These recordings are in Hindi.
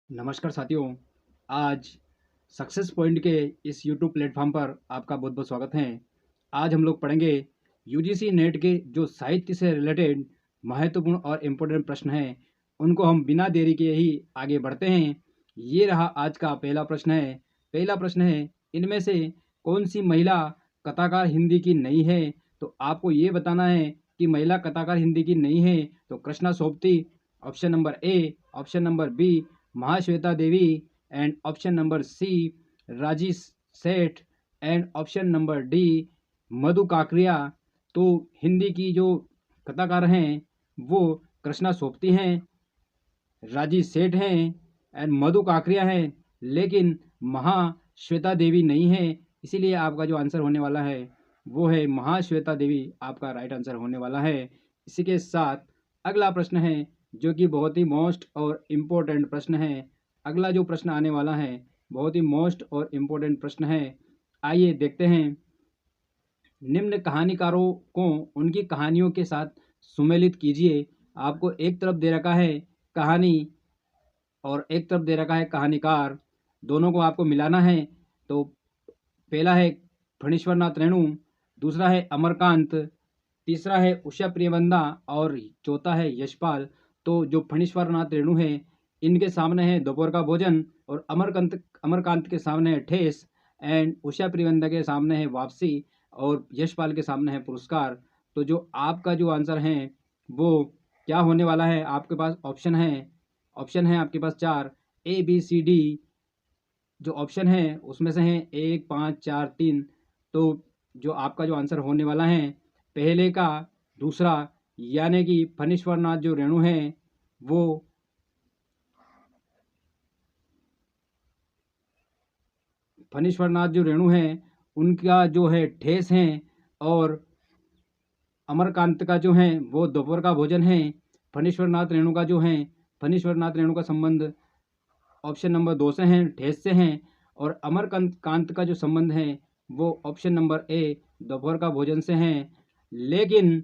नमस्कार साथियों। आज सक्सेस पॉइंट के इस यूट्यूब प्लेटफॉर्म पर आपका बहुत बहुत स्वागत है। आज हम लोग पढ़ेंगे यूजीसी नेट के जो साहित्य से रिलेटेड महत्वपूर्ण और इम्पोर्टेंट प्रश्न हैं, उनको हम बिना देरी के ही आगे बढ़ते हैं। ये रहा आज का पहला प्रश्न है। पहला प्रश्न है, इनमें से कौन सी महिला कथाकार हिंदी की नहीं है? तो आपको ये बताना है कि महिला कथाकार हिंदी की नहीं है। तो Krishna Sobti, option number A, option number B Mahasweta Devi, and option number C Raji Seth, and option number D Madhu Kakaria. तो हिंदी की जो कथाकार हैं वो कृष्णा सोबती हैं, राजी सेठ हैं, एंड मधु काकरिया हैं, लेकिन महाश्वेता देवी नहीं है। इसीलिए आपका जो आंसर होने वाला है वो है महाश्वेता देवी, आपका राइट आंसर होने वाला है। इसी के साथ अगला प्रश्न है जो कि बहुत ही मोस्ट और इम्पोर्टेंट प्रश्न है। अगला जो प्रश्न आने वाला है बहुत ही मोस्ट और इम्पोर्टेंट प्रश्न है। आइए देखते हैं। निम्न कहानीकारों को उनकी कहानियों के साथ सुमेलित कीजिए। आपको एक तरफ दे रखा है कहानी और एक तरफ दे रखा है कहानीकार, दोनों को आपको मिलाना है। तो पहला है फणीश्वर नाथ रेणु, दूसरा है अमरकांत, तीसरा है उषा प्रियवंदा और चौथा है यशपाल। तो जो फणीश्वर नाथ रेणु है इनके सामने है दोपहर का भोजन, और अमरकांत के सामने है ठेस, एंड उषा प्रियवंदा के सामने है वापसी, और यशपाल के सामने है पुरस्कार। तो जो आपका जो आंसर है वो क्या होने वाला है? आपके पास ऑप्शन है आपके पास चार, ए बी सी डी। जो ऑप्शन है उसमें से हैं 1, 5, 4, 3। तो जो आपका जो आंसर होने वाला है पहले का दूसरा, यानी कि फणीश्वर नाथ जो रेणु हैं वो फणीश्वर नाथ जो रेणु हैं उनका जो है ठेस हैं, और अमरकांत का जो है वो दोपहर का भोजन है। फणीश्वर नाथ रेणु का जो है फणीश्वर नाथ रेणु का संबंध ऑप्शन नंबर 2 से हैं, ठेस से हैं, और अमरकांत कांत का जो संबंध है वो ऑप्शन नंबर ए दोपहर का भोजन से हैं। लेकिन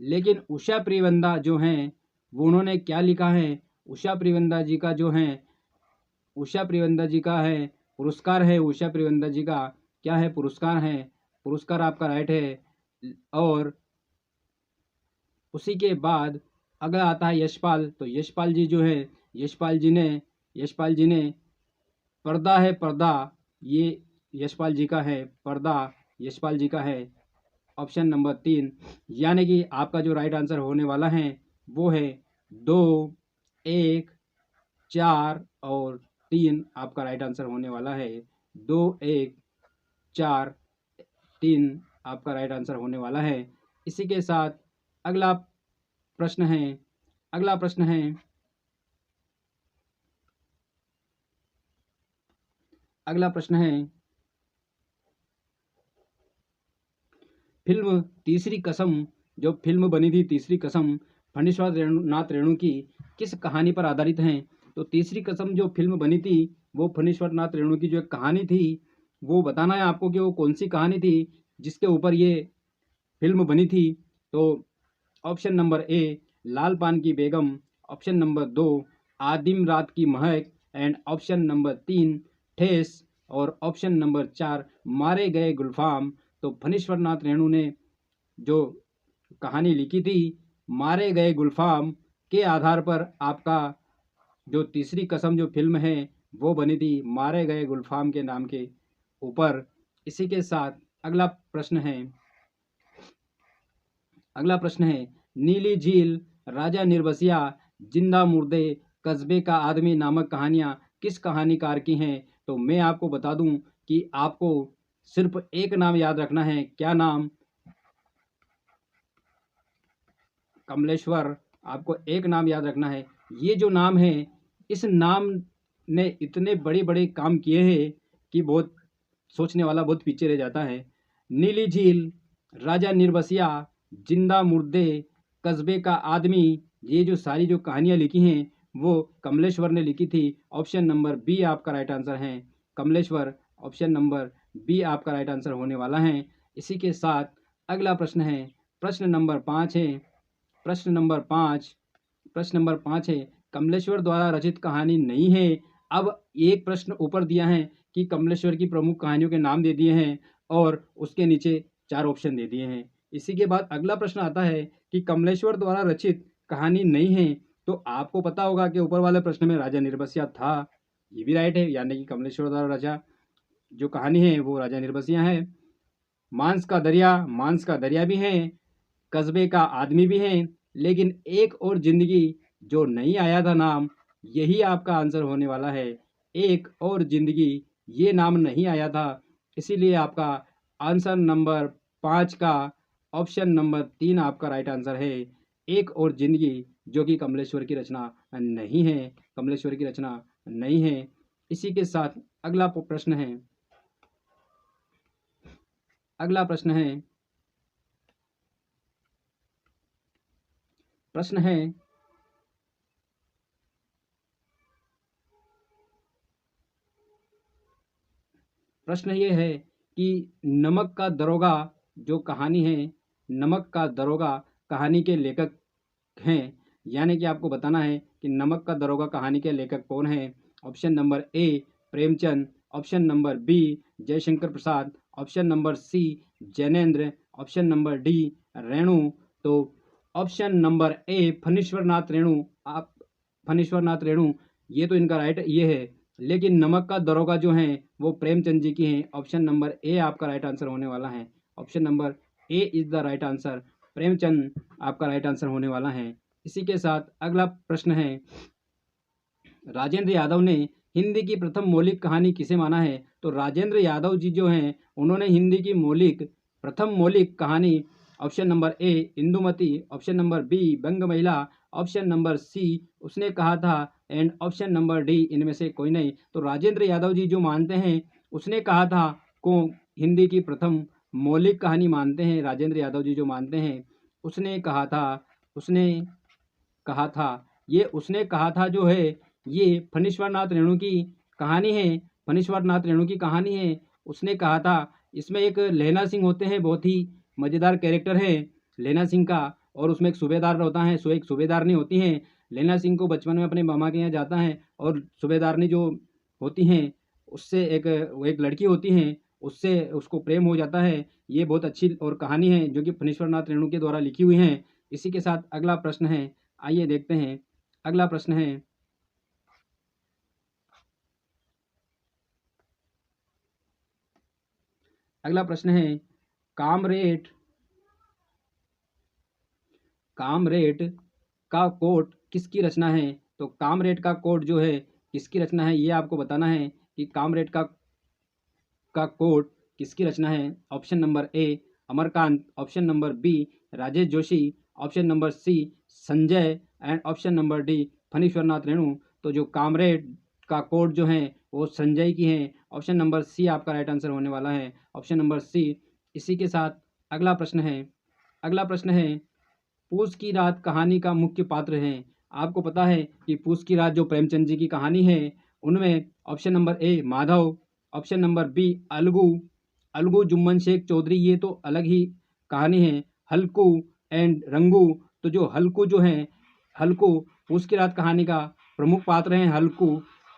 लेकिन उषा प्रियवंदा जो हैं वो उन्होंने क्या लिखा है? उषा प्रियवंदा जी का जो है उषा प्रियवंदा जी का है पुरस्कार है। उषा प्रियवंदा जी का क्या है? पुरस्कार है। पुरस्कार आपका राइट है। और उसी के बाद अगला आता है यशपाल। तो यशपाल जी जो है यशपाल जी ने पर्दा है पर्दा, ये यशपाल जी का है। पर्दा यशपाल जी का है, ऑप्शन नंबर 3। यानी कि आपका जो राइट आंसर होने वाला है वो है 2, 1, 4 और 3। आपका राइट आंसर होने वाला है 2, 1, 4, 3। आपका राइट आंसर होने वाला है। इसी के साथ अगला प्रश्न है अगला प्रश्न है अगला प्रश्न है फिल्म तीसरी कसम, जो फिल्म बनी थी तीसरी कसम, फणीश्वर नाथ रेणु की किस कहानी पर आधारित है? तो तीसरी कसम जो फिल्म बनी थी वो फणीश्वर नाथ रेणु की जो एक कहानी थी, वो बताना है आपको कि वो कौन सी कहानी थी जिसके ऊपर ये फिल्म बनी थी। तो ऑप्शन नंबर ए लाल पान की बेगम, ऑप्शन नंबर 2 आदिम रात की महक, एंड ऑप्शन नंबर 3 ठेस, और ऑप्शन नंबर 4 मारे गए गुलफाम। तो फणीश्वर नाथ रेणु ने जो कहानी लिखी थी मारे गए गुलफाम के आधार पर आपका जो तीसरी कसम जो फिल्म है वो बनी थी मारे गए गुलफाम के नाम के ऊपर। इसी के साथ अगला प्रश्न है अगला प्रश्न है नीली झील, राजा निर्बसिया, जिंदा मुर्दे, कस्बे का आदमी नामक कहानियाँ किस कहानीकार की हैं? तो मैं आपको बता दूं कि आपको सिर्फ एक नाम याद रखना है। क्या नाम? कमलेश्वर। आपको एक नाम याद रखना है। ये जो नाम है, इस नाम ने इतने बड़े बड़े काम किए हैं कि बहुत सोचने वाला बहुत पीछे रह जाता है। नीली झील, राजा निर्बसिया, जिंदा मुर्दे, कस्बे का आदमी, ये जो सारी जो कहानियाँ लिखी हैं वो कमलेश्वर ने लिखी थी। ऑप्शन नंबर बी आपका राइट आंसर है, कमलेश्वर। ऑप्शन नंबर बी आपका राइट आंसर होने वाला है। इसी के साथ अगला प्रश्न है, प्रश्न नंबर 5 है। प्रश्न नंबर 5 है कमलेश्वर द्वारा रचित कहानी नहीं है। अब एक प्रश्न ऊपर दिया है कि कमलेश्वर की प्रमुख कहानियों के नाम दे दिए हैं और उसके नीचे 4 ऑप्शन दे दिए हैं। इसी के बाद अगला प्रश्न आता है कि कमलेश्वर द्वारा रचित कहानी नहीं है, तो आपको पता होगा कि ऊपर वाले प्रश्न में राजा निर्बसिया था, ये भी राइट है, यानी कि कमलेश्वर द्वारा रचा जो कहानी है वो राजा निर्बसिया है। मांस का दरिया भी है, कस्बे का आदमी भी है, लेकिन एक और जिंदगी जो नहीं आया था नाम, यही आपका आंसर होने वाला है। एक और जिंदगी, ये नाम नहीं आया था, इसीलिए आपका आंसर नंबर 5 का ऑप्शन नंबर 3 आपका राइट आंसर है। एक और जिंदगी, जो कि कमलेश्वर की रचना नहीं है, कमलेश्वर की रचना नहीं है। इसी के साथ अगला प्रश्न है, अगला प्रश्न है, प्रश्न है प्रश्न ये है कि नमक का दरोगा जो कहानी है, नमक का दरोगा कहानी के लेखक हैं, यानी कि आपको बताना है कि नमक का दरोगा कहानी के लेखक कौन है। Option number A Premchand, option number B Jaishankar Prasad, option number C Jainendra, option number D Renu. तो option number A Phanishwarnath Renu, आप फणीश्वरनाथ रेणु, ये तो इनका राइट ये है, लेकिन नमक का दरोगा जो हैं वो प्रेमचंद जी की हैं। ऑप्शन नंबर ए आपका राइट आंसर होने वाला है। Option number A is the right answer, Premchand आपका राइट आंसर होने वाला है। इसी के साथ अगला प्रश्न है, राजेंद्र यादव ने हिंदी की प्रथम मौलिक कहानी किसे माना है। तो राजेंद्र यादव जी जो हैं उन्होंने हिंदी की प्रथम मौलिक कहानी, option number A Indumati, option number B Bang Mahila, option number सी उसने कहा था, एंड ऑप्शन नंबर डी इनमें से कोई नहीं। तो राजेंद्र यादव जी जो मानते हैं उसने कहा था को हिंदी की प्रथम मौलिक कहानी मानते हैं। राजेंद्र यादव जी जो मानते हैं उसने कहा था, उसने कहा था, ये उसने कहा था जो है ये फणीश्वरनाथ रेणु की कहानी है, फणीश्वरनाथ रेणु की कहानी है। उसने कहा था, इसमें एक लहना सिंह होते हैं, बहुत ही मज़ेदार कैरेक्टर है लहना सिंह का, और उसमें एक सूबेदार होता है, एक सूबेदारनी होती हैं। लहना सिंह को बचपन में अपने मामा के यहाँ जाता है और सूबेदारनी जो होती हैं उससे एक लड़की होती हैं, उससे उसको प्रेम हो जाता है। ये बहुत अच्छी और कहानी है जो कि फणीश्वरनाथ रेणु के द्वारा लिखी हुई हैं। इसी के साथ अगला प्रश्न है, आइए देखते हैं। अगला प्रश्न है, अगला प्रश्न है, कामरेड कामरेड का कोट किसकी रचना है। तो कामरेड का कोट जो है किसकी रचना है, ये आपको बताना है कि कामरेड का कोट किसकी रचना है। Option number A Amarkant, option number B Rajesh Joshi, option number C Sanjay, and option number D Phanishwarnath Renu. तो जो कामरेड का कोट जो है वो संजय की है। ऑप्शन नंबर सी आपका राइट आंसर होने वाला है, ऑप्शन नंबर सी। इसी के साथ अगला प्रश्न है, अगला प्रश्न है, पूस की रात कहानी का मुख्य पात्र है। आपको पता है कि पूस की रात जो प्रेमचंद जी की कहानी है उनमें option number A Madhav, option number B Algu, Algu Jumman Sheikh Chaudhary, ये तो अलग ही कहानी है, हल्कू एंड रंगू। तो जो हल्कू जो है, हल्कू पूस की रात कहानी का प्रमुख पात्र हैं। हल्कू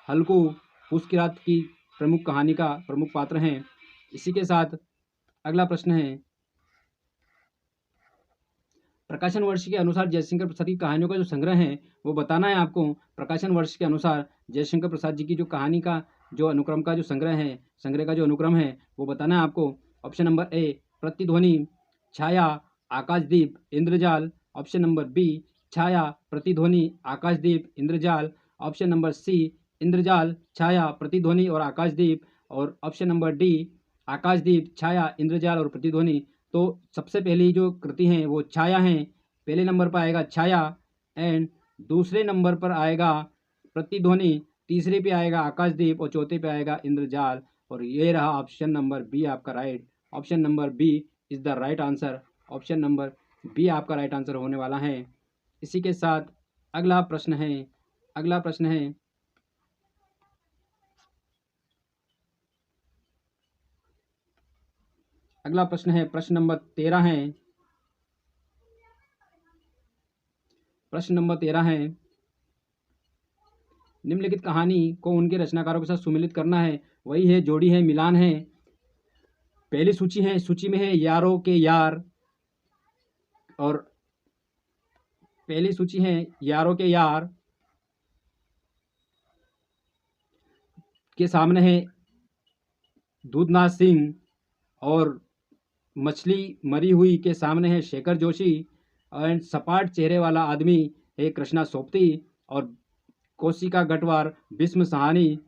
हल्कू पूस की रात की प्रमुख कहानी का प्रमुख पात्र हैं। इसी के साथ अगला प्रश्न है, प्रकाशन वर्ष के अनुसार जयशंकर प्रसाद की कहानियों का जो संग्रह है वो बताना है आपको। प्रकाशन वर्ष के अनुसार जयशंकर प्रसाद जी की जो कहानी का जो अनुक्रम का जो संग्रह है, संग्रह का जो अनुक्रम है वो बताना है आपको। ऑप्शन नंबर ए प्रतिध्वनि, छाया, आकाशदीप, इंद्रजाल, ऑप्शन नंबर बी छाया, प्रतिध्वनि, आकाशदीप, इंद्रजाल, ऑप्शन नंबर सी इंद्रजाल, छाया, प्रतिध्वनि और आकाशदीप, और ऑप्शन नंबर डी आकाशदीप, छाया, इंद्रजाल और प्रतिध्वनि। तो सबसे पहली जो कृति हैं वो छाया हैं, पहले नंबर पर आएगा छाया, एंड दूसरे नंबर पर आएगा प्रतिध्वनि, तीसरे पे आएगा आकाशदीप और चौथे पे आएगा इंद्रजाल। और ये रहा ऑप्शन नंबर बी आपका right, option number B is the right answer, option number B आपका राइट आंसर होने वाला है। इसी के साथ अगला प्रश्न है, अगला प्रश्न है, अगला प्रश्न है, प्रश्न नंबर 13 है, प्रश्न नंबर 13 है, निम्नलिखित कहानी को उनके रचनाकारों के साथ सुमिलित करना है। वही है, जोड़ी है, मिलान है। पहली सूची में है यारों के यार, और पहली सूची है यारों के यार के सामने है दूधनाथ सिंह, और मछली मरी हुई के सामने है शेखर जोशी, एंड सपाट चेहरे वाला आदमी है कृष्णा सोपती, और कोशिका गटवार भीष्म सहानी,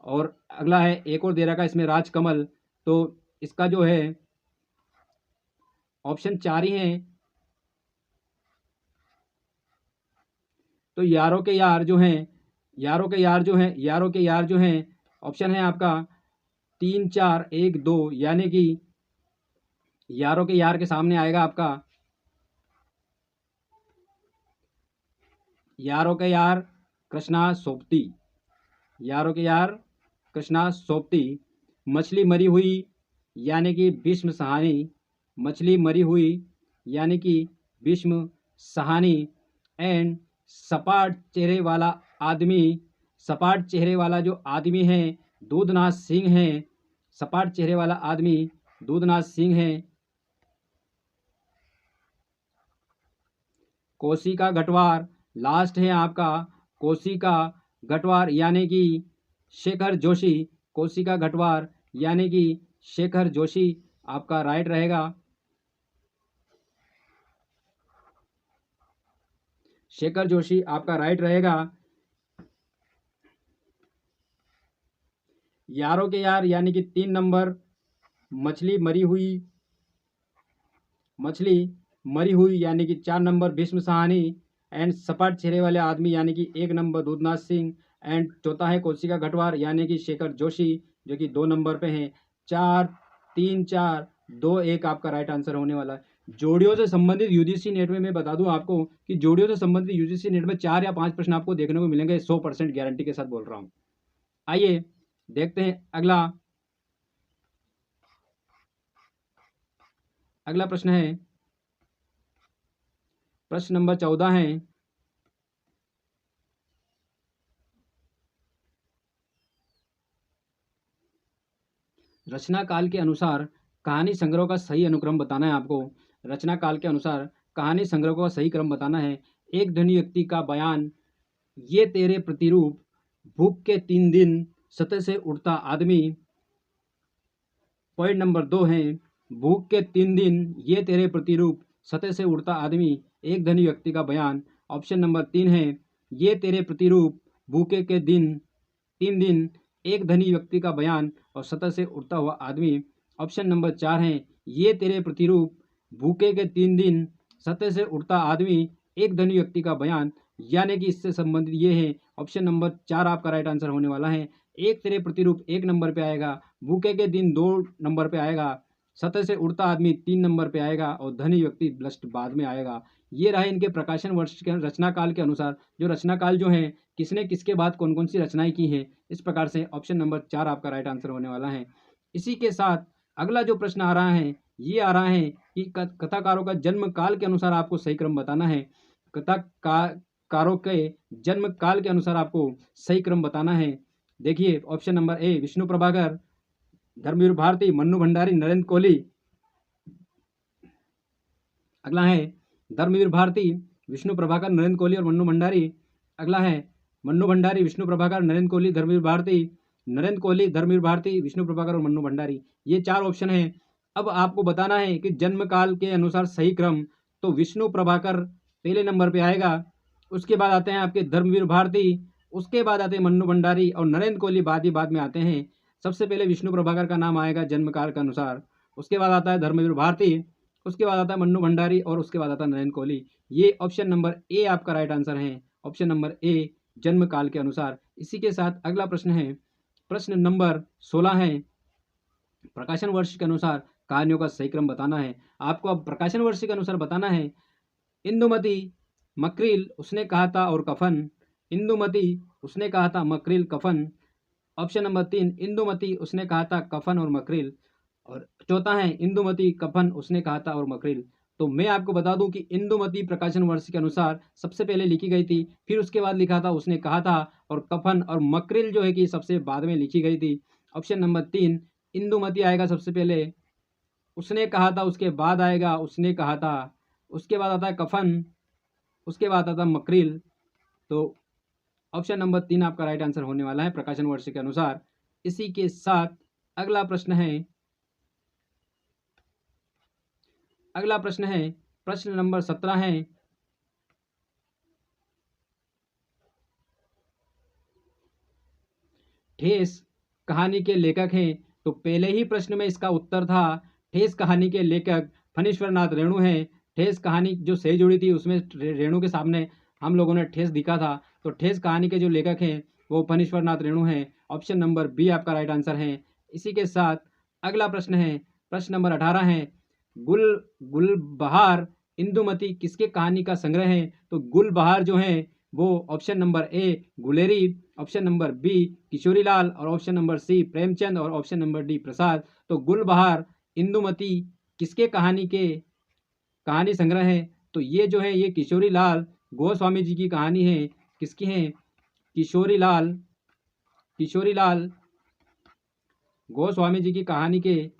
और अगला है एक और दे रखा है इसमें राजकमल। तो इसका जो है ऑप्शन 4 ही है। तो यारों के यार जो हैं, यारों के यार जो हैं, ऑप्शन है आपका 3 4 1 2, यानी कि यारों के यार के सामने आएगा आपका यारों के यार कृष्णा सोपती, यारों के यार कृष्णा सोपती। मछली मरी हुई यानी कि भीष्म सहानी, मछली मरी हुई यानी कि भीष्म सहानी, एंड सपाट चेहरे वाला आदमी, सपाट चेहरे वाला जो आदमी है दूधनाथ सिंह है, सपाट चेहरे वाला आदमी दूधनाथ सिंह है। कोशिका गटवार लास्ट है आपका, कोशिका गटवार यानी कि शेखर जोशी, कोशिका गटवार यानी कि शेखर जोशी आपका राइट रहेगा। शेखर जोशी आपका राइट रहेगा। यारों के यार यानी कि 3 नंबर, मछली मरी हुई यानी कि 4 नंबर भीष्म सहानी, एंड सपाट चेहरे वाले आदमी यानी कि 1 नंबर दूधनाथ सिंह, एंड चौथा है कोशिका गटवार यानी कि शेखर जोशी जो कि 2 नंबर पे हैं। 4 3 4 2 1 आपका राइट आंसर होने वाला है। जोड़ियों से संबंधित यूजीसी नेट में मैं बता दूं आपको कि जोड़ियों से संबंधित यूजीसी नेट में 4 या 5 प्रश्न आपको देखने को मिलेंगे, 100% गारंटी के साथ बोल रहा हूँ। आइए देखते हैं अगला प्रश्न है, प्रश्न नंबर 14 है। रचना काल के अनुसार कहानी संग्रह का सही अनुक्रम बताना है आपको। रचना काल के अनुसार कहानी संग्रह का सही क्रम बताना है। एक धनी व्यक्ति का बयान, ये तेरे प्रतिरूप, भूख के 3 दिन, सतह से उठता आदमी। पॉइंट नंबर 2 है, भूख के 3 दिन, ये तेरे प्रतिरूप, सतह से उठता आदमी, एक धनी व्यक्ति का बयान। ऑप्शन नंबर 3 है, ये तेरे प्रतिरूप, भूखे के 3 दिन, एक धनी व्यक्ति का बयान और सतह से उठता हुआ आदमी। ऑप्शन नंबर 4 है, ये तेरे प्रतिरूप, भूखे के 3 दिन, सतह से उठता आदमी, एक धनी व्यक्ति का बयान। यानी कि इससे संबंधित ये है, ऑप्शन नंबर 4 आपका राइट आंसर होने वाला है। एक तेरे प्रतिरूप 1 नंबर पे आएगा, भूखे के दिन 2 नंबर पे आएगा, सतह से उड़ता आदमी 3 नंबर पे आएगा, और धनी व्यक्ति जस्ट बाद में आएगा। ये रहे इनके प्रकाशन वर्ष के रचना काल के अनुसार, जो रचना काल जो है किसने किसके बाद कौन कौन सी रचनाएं की हैं। इस प्रकार से ऑप्शन नंबर 4 आपका राइट आंसर होने वाला है। इसी के साथ अगला जो प्रश्न आ रहा है, ये आ रहा है कि कथाकारों का जन्म काल के अनुसार आपको सही क्रम बताना है। कथाकारों के जन्म काल के अनुसार आपको सही क्रम बताना है। देखिए option number A, Vishnu Prabhakar, Dharamvir Bharati, Mannu Bhandari, Narendra Kohli. अगला है धर्मवीर भारती, विष्णु प्रभाकर, नरेंद्र कोहली और मन्नू भंडारी। अगला है मन्नू भंडारी, विष्णु प्रभाकर, नरेंद्र कोहली, धर्मवीर भारती, नरेंद्र कोहली, धर्मवीर भारती, विष्णु प्रभाकर और मन्नू भंडारी। ये 4 ऑप्शन है। अब आपको बताना है कि जन्म काल के अनुसार सही क्रम, तो विष्णु प्रभाकर पहले नंबर पे आएगा, उसके बाद आते हैं आपके धर्मवीर भारती, उसके बाद आते हैं मन्नू भंडारी, और नरेंद्र कोहली बाद में आते हैं। सबसे पहले विष्णु प्रभाकर का नाम आएगा जन्म काल के अनुसार, उसके बाद आता है धर्मवीर भारती, उसके बाद आता है मन्नू भंडारी, और उसके बाद आता है नरेंद्र कोहली। ये ऑप्शन नंबर ए आपका राइट आंसर है, ऑप्शन नंबर ए, जन्म काल के अनुसार। इसी के साथ अगला प्रश्न है, प्रश्न नंबर 16 है, प्रकाशन वर्ष के अनुसार कहानियों का सही क्रम बताना है। आपको अब प्रकाशन वर्ष के अनुसार बताना है। इंदुमती, मकरील, उसने कहा था और कफन। इंदुमती, उसने कहा था, मकरील, कफन। ऑप्शन नंबर 3, इंदुमती, उसने कहा था, कफन और मकरील। और चौथा है इंदुमती, कफन, उसने कहा था और मकरील। तो मैं आपको बता दूं कि इंदुमती प्रकाशन वर्ष के अनुसार सबसे पहले लिखी गई थी, फिर उसके बाद लिखा था उसने कहा था, और कफन और मकरिल जो है कि सबसे बाद में लिखी गई थी। ऑप्शन नंबर 3 इंदुमती आएगा सबसे पहले, उसने कहा था उसके बाद आएगा उसने कहा था, उसके बाद आता है कफन, उसके बाद आता है मकरिल। तो ऑप्शन नंबर 3 आपका राइट आंसर होने वाला है प्रकाशन वर्ष के अनुसार। इसी के साथ अगला प्रश्न है, अगला प्रश्न है प्रश्न नंबर 17 है, ठेस कहानी के लेखक हैं। तो पहले ही प्रश्न में इसका उत्तर था, ठेस कहानी के लेखक फणीश्वर नाथ रेणु हैं। ठेस कहानी जो सही जुड़ी थी उसमें रेणु के सामने हम लोगों ने ठेस दिखा था। तो ठेस कहानी के जो लेखक हैं वो फणीश्वर नाथ रेणु हैं। ऑप्शन नंबर बी आपका राइट आंसर है। इसी के साथ अगला प्रश्न है, प्रश्न नंबर 18 है, गुल गुलबहार इंदुमती किसके कहानी का संग्रह है। तो गुलबहार जो है वो option number A Guleri, option number B Kishorilal, और ऑप्शन नंबर सी प्रेमचंद, और ऑप्शन नंबर डी प्रसाद। तो गुलबहार इंदुमती किसके कहानी संग्रह है। तो ये जो है ये किशोरीलाल गोस्वामी जी की कहानी है। किसकी है, किशोरीलाल किशोरीलाल गोस्वामी जी की कहानी के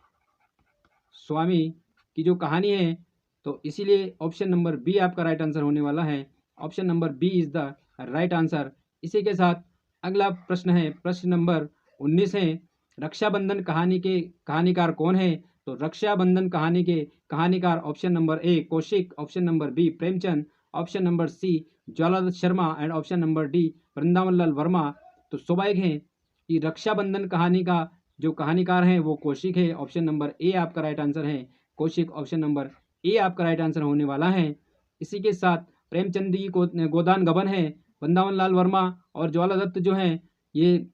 स्वामी की जो कहानी है। तो इसीलिए ऑप्शन नंबर बी आपका राइट आंसर होने वाला है। Option number B is the right answer. इसी के साथ अगला प्रश्न है, प्रश्न नंबर 19 है, रक्षाबंधन कहानी के कहानीकार कौन है। तो रक्षाबंधन कहानी के कहानीकार option number A Kaushik, option number B Premchand, option number C Jwaladatt Sharma, and option number D Vrindavan Lal Verma. तो स्वाभाविक है कि रक्षाबंधन कहानी का जो कहानीकार है वो कौशिक है। ऑप्शन नंबर ए आपका राइट आंसर है, कौशिक। ऑप्शन नंबर ए आपका राइट आंसर होने वाला है। इसी के साथ प्रेमचंद जी को गोदान गबन है, वृंदावन लाल वर्मा और ज्वाला दत्त जो हैं ये,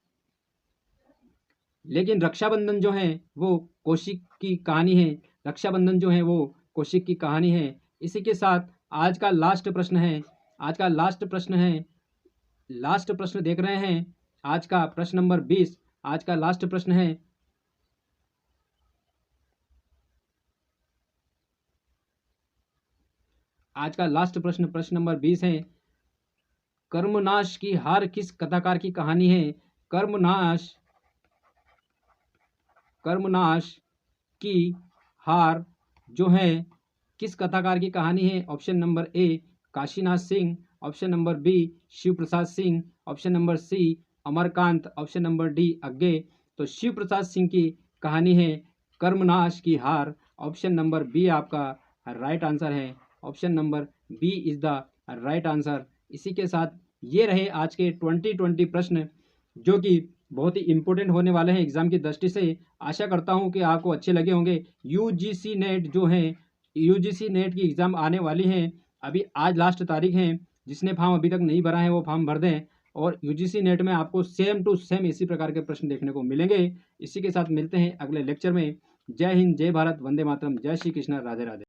लेकिन रक्षाबंधन जो है वो कौशिक की कहानी है। रक्षाबंधन जो है वो कौशिक की कहानी है। इसी के साथ आज का लास्ट प्रश्न है, आज का लास्ट प्रश्न है, लास्ट प्रश्न देख रहे हैं आज का प्रश्न नंबर 20। आज का लास्ट प्रश्न है, आज का लास्ट प्रश्न प्रश्न नंबर 20 है, कर्मनाश की हार किस कथाकार की कहानी है। कर्मनाश कर्मनाश की हार जो है किस कथाकार की कहानी है। Option number A Kashinath Singh, option number B Shiv Prasad Singh, option number C Amarkant, option number D Agyeya. तो शिव प्रसाद सिंह की कहानी है कर्मनाश की हार। ऑप्शन नंबर बी आपका राइट आंसर है। Option number B is the right answer. इसी के साथ ये रहे आज के 2020 प्रश्न जो कि बहुत ही इंपॉर्टेंट होने वाले हैं एग्जाम की दृष्टि से। आशा करता हूं कि आपको अच्छे लगे होंगे। यूजीसी नेट जो है, यूजीसी नेट की एग्ज़ाम आने वाली हैं। अभी आज लास्ट तारीख है, जिसने फॉर्म अभी तक नहीं भरा है वो फॉर्म भर दें, और यूजीसी नेट में आपको सेम टू सेम इसी प्रकार के प्रश्न देखने को मिलेंगे। इसी के साथ मिलते हैं अगले लेक्चर में। जय हिंद, जय भारत, वंदे मातरम, जय श्री कृष्ण, राधे राधे।